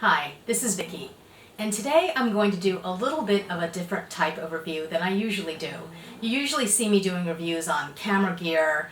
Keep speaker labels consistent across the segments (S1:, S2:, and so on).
S1: Hi, this is Vicki, and today I'm going to do a little bit of a different type of review than I usually do. You usually see me doing reviews on camera gear,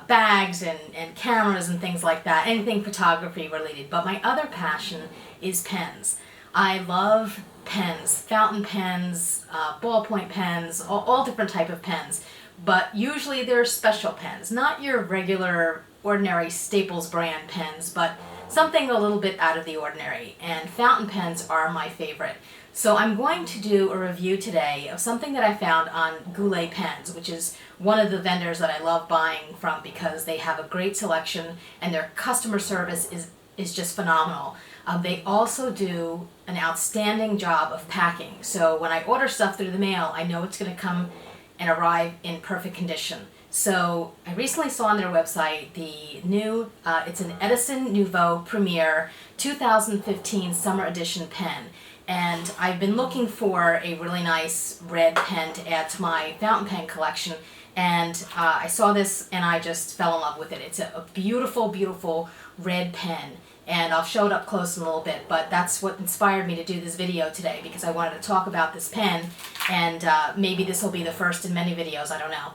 S1: bags and cameras and things like that, anything photography related, but my other passion is pens. I love pens, fountain pens, ballpoint pens, all different type of pens, but usually they're special pens, not your regular ordinary Staples brand pens, but something a little bit out of the ordinary, and fountain pens are my favorite. So I'm going to do a review today of something that I found on Goulet Pens, which is one of the vendors that I love buying from because they have a great selection and their customer service is just phenomenal. They also do an outstanding job of packing. So when I order stuff through the mail, I know it's going to come and arrive in perfect condition. So I recently saw on their website the new, it's an Edison Nouveau Premier 2015 Summer Edition pen. And I've been looking for a really nice red pen to add to my fountain pen collection. And I saw this and I just fell in love with it. It's a beautiful, beautiful red pen. And I'll show it up close in a little bit, but that's what inspired me to do this video today because I wanted to talk about this pen, and maybe this will be the first in many videos, I don't know.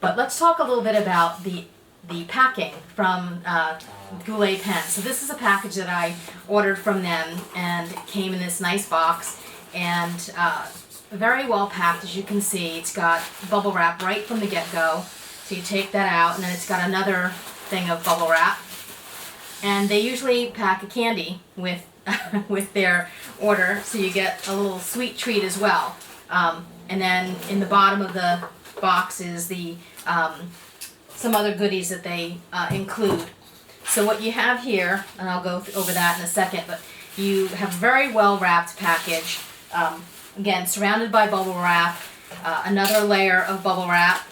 S1: But let's talk a little bit about the packing from Goulet Pens. So this is a package that I ordered from them, and it came in this nice box, and very well packed, as you can see. It's got bubble wrap right from the get-go, so you take that out, and then it's got another thing of bubble wrap. And they usually pack a candy with with their order, so you get a little sweet treat as well. And then in the bottom of the box is the some other goodies that they include. So what you have here, and I'll go over that in a second, but you have a very well wrapped package. Again, surrounded by bubble wrap, another layer of bubble wrap,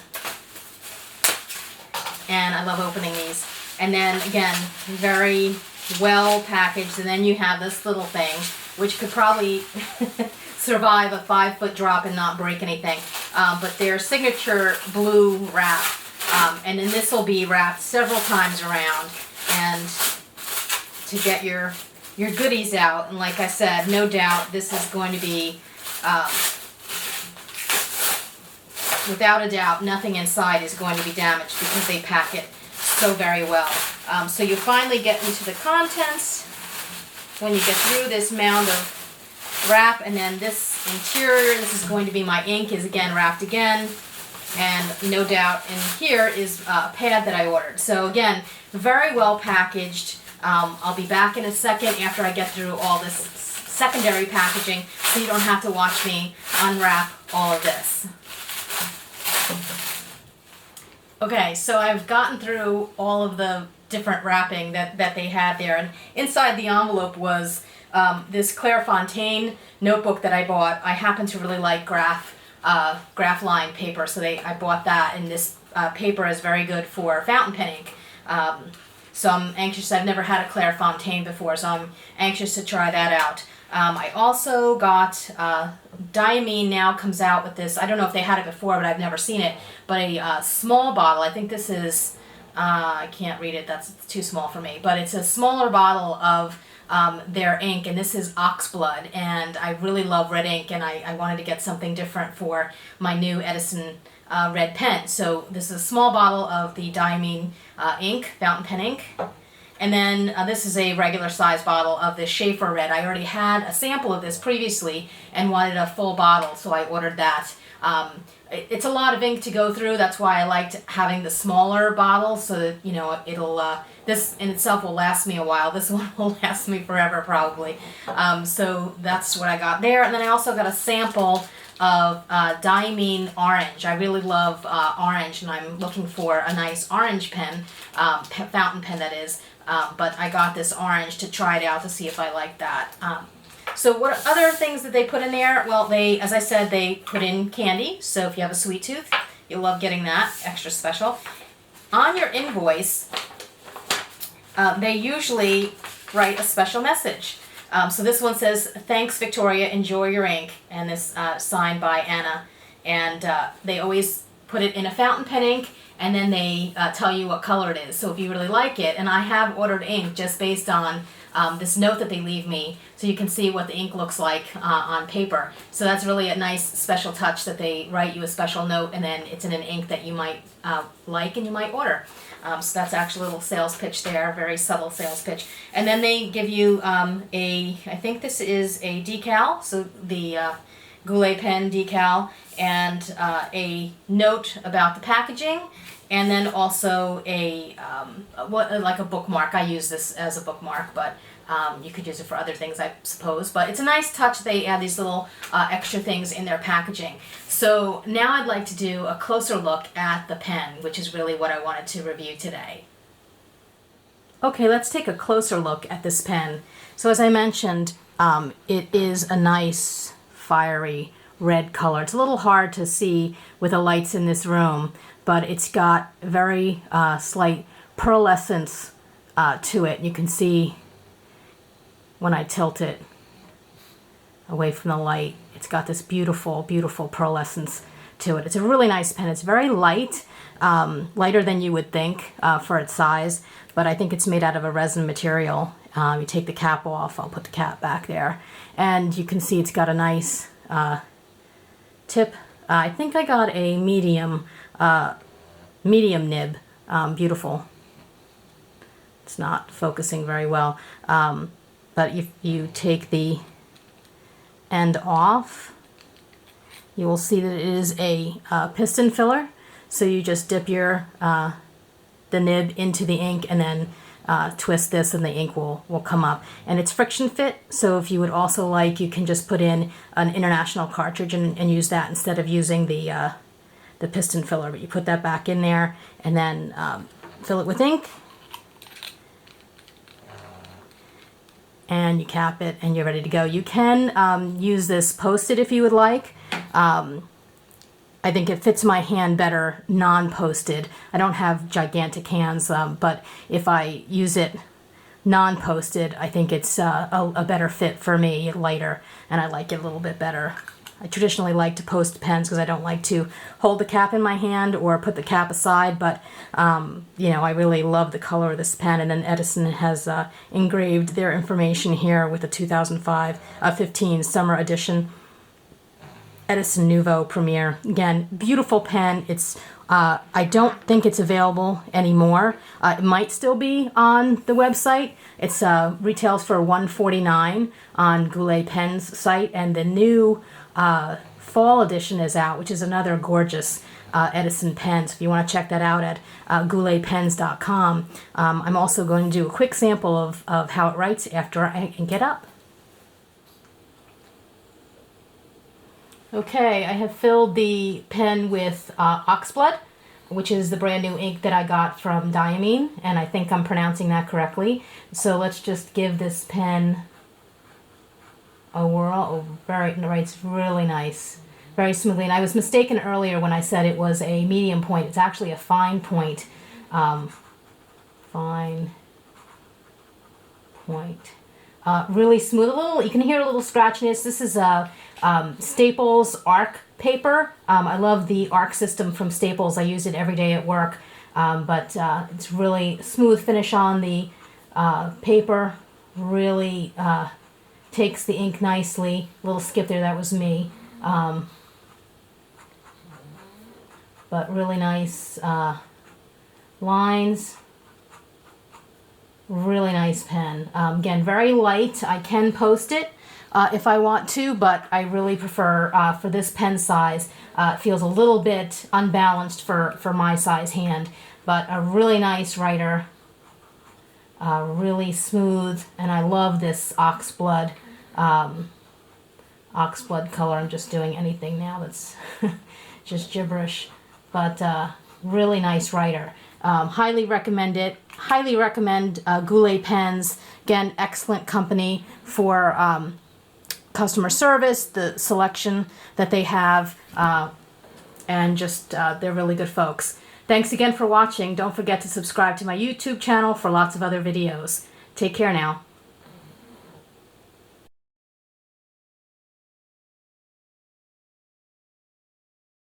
S1: and I love opening these. And then again, very well packaged, and then you have this little thing, which could probably survive a 5-foot drop and not break anything. But their signature blue wrap, and then this will be wrapped several times around, and to get your goodies out. And like I said, no doubt this is going to be, without a doubt, nothing inside is going to be damaged because they pack it so very well. So you finally get into the contents when you get through this mound of wrap, and then this interior, this is going to be my ink, is again wrapped again, and no doubt in here is a pad that I ordered. So again, very well packaged. I'll be back in a second after I get through all this secondary packaging, so you don't have to watch me unwrap all of this. Okay, so I've gotten through all of the different wrapping that they had there, and inside the envelope was this Clairefontaine notebook that I bought. I happen to really like graph line paper, so I bought that, and this paper is very good for fountain pen ink. So I'm anxious. I've never had a Clairefontaine before, so I'm anxious to try that out. I also got, Diamine now comes out with this, I don't know if they had it before, but I've never seen it, but a small bottle. I think this is, I can't read it, that's too small for me, but it's a smaller bottle of their ink, and this is Oxblood, and I really love red ink, and I wanted to get something different for my new Edison red pen. So this is a small bottle of the Diamine ink, fountain pen ink. And then this is a regular size bottle of the Schaefer red. I already had a sample of this previously and wanted a full bottle, so I ordered that. It's a lot of ink to go through. That's why I liked having the smaller bottle, so that, you know, it'll, this in itself will last me a while. This one will last me forever probably. So that's what I got there. And then I also got a sample of Diamine Orange. I really love orange, and I'm looking for a nice orange pen, fountain pen that is. But I got this orange to try it out to see if I like that. So what other things that they put in there? Well, they, as I said, they put in candy. So if you have a sweet tooth, you'll love getting that, extra special. On your invoice, they usually write a special message. So this one says, "Thanks, Victoria, enjoy your ink," and this signed by Anna. And they always put it in a fountain pen ink, and then they tell you what color it is. So if you really like it, and I have ordered ink just based on this note that they leave me, so you can see what the ink looks like on paper. So that's really a nice special touch, that they write you a special note and then it's in an ink that you might like and you might order. So that's actually a little sales pitch there, very subtle sales pitch. And then they give you I think this is a decal, so the Goulet pen decal, and a note about the packaging, and then also like a bookmark. I use this as a bookmark, but you could use it for other things, I suppose. But it's a nice touch. They add these little extra things in their packaging. So now I'd like to do a closer look at the pen, which is really what I wanted to review today. Okay, let's take a closer look at this pen. So as I mentioned, it is a nice fiery red color. It's a little hard to see with the lights in this room, but it's got very slight pearlescence to it. You can see when I tilt it away from the light, it's got this beautiful, beautiful pearlescence to it. It's a really nice pen. It's very light, lighter than you would think for its size, but I think it's made out of a resin material. You take the cap off, I'll put the cap back there, and you can see it's got a nice tip. I think I got a medium nib. Beautiful. It's not focusing very well, but if you take the end off, you will see that it is a piston filler. So you just dip your the nib into the ink and then twist this and the ink will come up. And it's friction fit, so if you would also like, you can just put in an international cartridge and use that instead of using the piston filler. But you put that back in there and then fill it with ink, and you cap it and you're ready to go. You can use this posted if you would like. I think it fits my hand better non-posted. I don't have gigantic hands, but if I use it non-posted, I think it's a better fit for me, lighter, and I like it a little bit better. I traditionally like to post pens because I don't like to hold the cap in my hand or put the cap aside, but you know, I really love the color of this pen, and then Edison has engraved their information here with the 2015 summer edition Edison Nouveau Premier. Again, beautiful pen. It's I don't think it's available anymore. It might still be on the website. It's retails for $149 on Goulet Pens site, and the new fall edition is out, which is another gorgeous Edison pen. So if you want to check that out at gouletpens.com. I'm also going to do a quick sample of how it writes after I can get up. Okay, I have filled the pen with oxblood, which is the brand new ink that I got from Diamine, and I think I'm pronouncing that correctly. So let's just give this pen a whirl. Oh, it writes really nice, very smoothly. And I was mistaken earlier when I said it was a medium point. It's actually a fine point. Fine point. Really smooth. You can hear a little scratchiness. This is a Staples arc paper. I love the arc system from Staples. I use it every day at work, but it's really smooth finish on the paper. Really takes the ink nicely. A little skip there, that was me. But really nice lines. Really nice pen. Again, very light. I can post it if I want to, but I really prefer for this pen size. It feels a little bit unbalanced for my size hand, but a really nice writer. Really smooth, and I love this oxblood color. I'm just doing anything now that's just gibberish, but really nice writer. Highly recommend it. Highly recommend Goulet Pens. Again, excellent company for customer service, the selection that they have, and just they're really good folks. Thanks again for watching. Don't forget to subscribe to my YouTube channel for lots of other videos. Take care now.